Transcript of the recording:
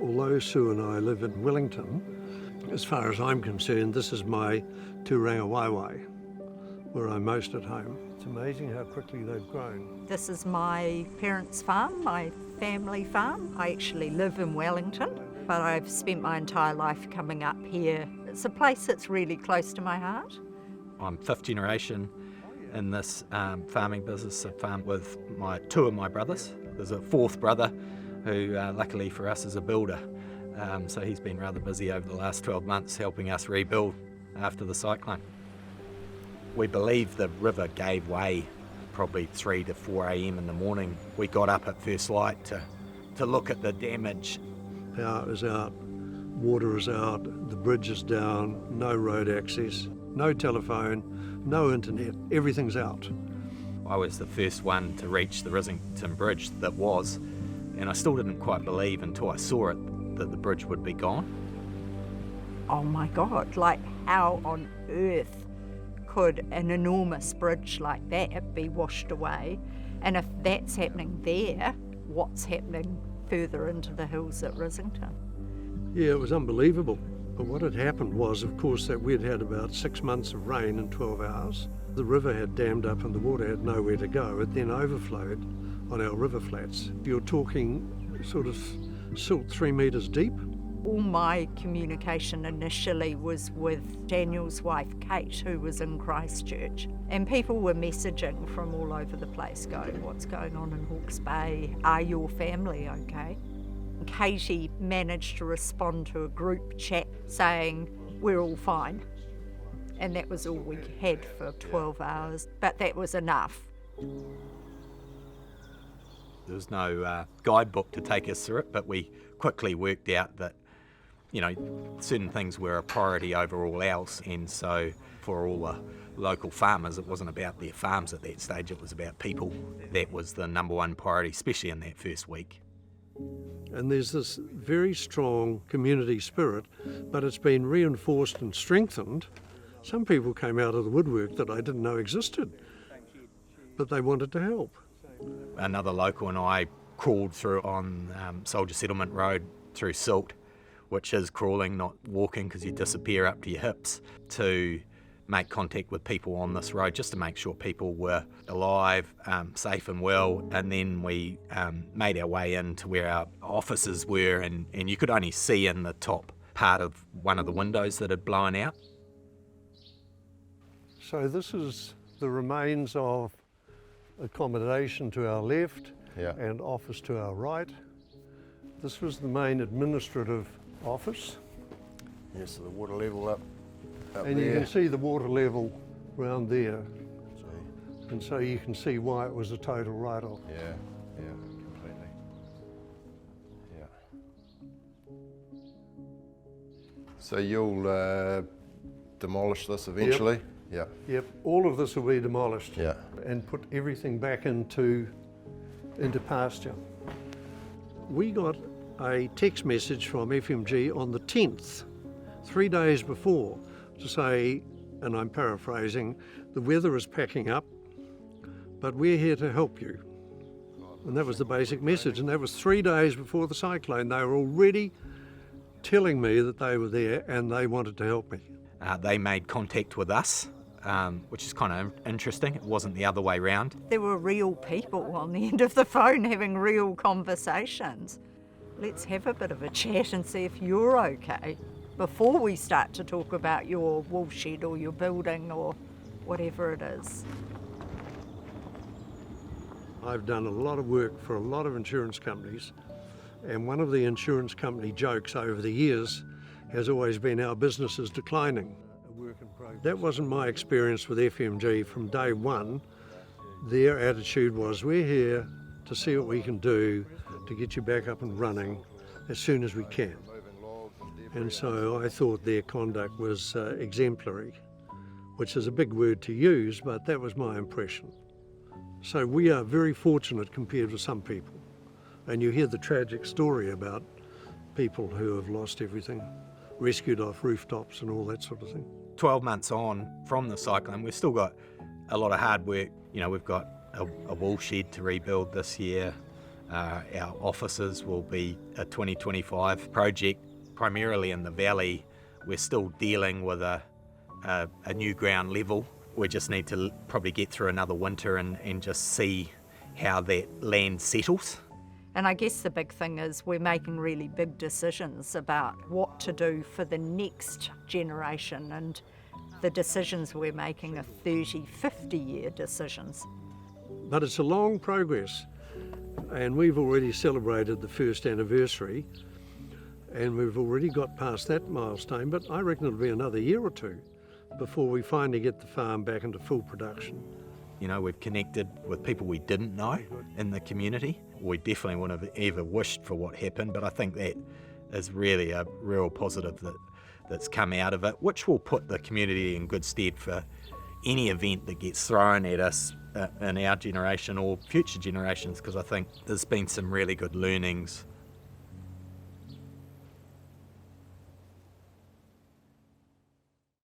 although Sue and I live in Wellington, as far as I'm concerned, this is my Turanga Waiwai, where I'm most at home. It's amazing how quickly they've grown. This is my parents' farm, my family farm. I actually live in Wellington, but I've spent my entire life coming up here. It's a place that's really close to my heart. I'm fifth generation in this farming business. I farm with two of my brothers. There's a fourth brother who, luckily for us, is a builder. So he's been rather busy over the last 12 months helping us rebuild after the cyclone. We believe the river gave way probably 3 to 4 a.m. in the morning. We got up at first light to look at the damage. Power is out, water is out, the bridge is down, no road access, no telephone, no internet, everything's out. I was the first one to reach the Rissington Bridge that was, and I still didn't quite believe until I saw it that the bridge would be gone. Oh my God, like how on earth could an enormous bridge like that be washed away? And if that's happening there, what's happening further into the hills at Rissington? Yeah, it was unbelievable. But what had happened was, of course, that we'd had about 6 months of rain in 12 hours. The river had dammed up and the water had nowhere to go. It then overflowed on our river flats. You're talking sort of silt 3 metres deep. All my communication initially was with Daniel's wife, Kate, who was in Christchurch. And people were messaging from all over the place going, what's going on in Hawke's Bay? Are your family okay? And Katie managed to respond to a group chat saying, we're all fine. And that was all we had for 12 hours, but that was enough. There was no guidebook to take us through it, but we quickly worked out that certain things were a priority over all else, and so for all the local farmers, it wasn't about their farms at that stage, it was about people. That was the number one priority, especially in that first week. And there's this very strong community spirit, but it's been reinforced and strengthened. Some people came out of the woodwork that I didn't know existed, but they wanted to help. Another local and I crawled through on Soldier Settlement Road through silt, which is crawling, not walking, because you disappear up to your hips, to make contact with people on this road just to make sure people were alive, safe and well. And then we made our way into where our offices were, and you could only see in the top part of one of the windows that had blown out. So this is the remains of accommodation to our left, yeah, and office to our right. This was the main administrative office. Yeah, so the water level up and there. You can see the water level around there. See. And so you can see why it was a total write-off. Yeah, yeah, completely. Yeah. So you'll demolish this eventually? Yep. Yeah. Yep, all of this will be demolished, Yeah. and put everything back into pasture. We got a text message from FMG on the 10th, 3 days before, to say, and I'm paraphrasing, the weather is packing up, but we're here to help you. And that was the basic message, and that was 3 days before the cyclone. They were already telling me that they were there and they wanted to help me. They made contact with us, which is kind of interesting. It wasn't the other way round. There were real people on the end of the phone having real conversations. Let's have a bit of a chat and see if you're okay before we start to talk about your wool shed or your building or whatever it is. I've done a lot of work for a lot of insurance companies, and one of the insurance company jokes over the years has always been our business is declining. That wasn't my experience with FMG from day one. Their attitude was, we're here to see what we can do to get you back up and running as soon as we can. And so I thought their conduct was exemplary, which is a big word to use, but that was my impression. So we are very fortunate compared with some people. And you hear the tragic story about people who have lost everything, rescued off rooftops and all that sort of thing. 12 months on from the cyclone, we've still got a lot of hard work. You know, we've got a wool shed to rebuild this year. Our offices will be a 2025 project, primarily in the valley. We're still dealing with a new ground level. We just need to probably get through another winter and just see how that land settles. And I guess the big thing is we're making really big decisions about what to do for the next generation, and the decisions we're making are 30, 50-year decisions. But it's a long progress, and we've already celebrated the first anniversary, and we've already got past that milestone, but I reckon it'll be another year or two before we finally get the farm back into full production. You know, we've connected with people we didn't know in the community. We definitely wouldn't have ever wished for what happened, but I think that is really a real positive that's come out of it, which will put the community in good stead for any event that gets thrown at us in our generation or future generations, because I think there's been some really good learnings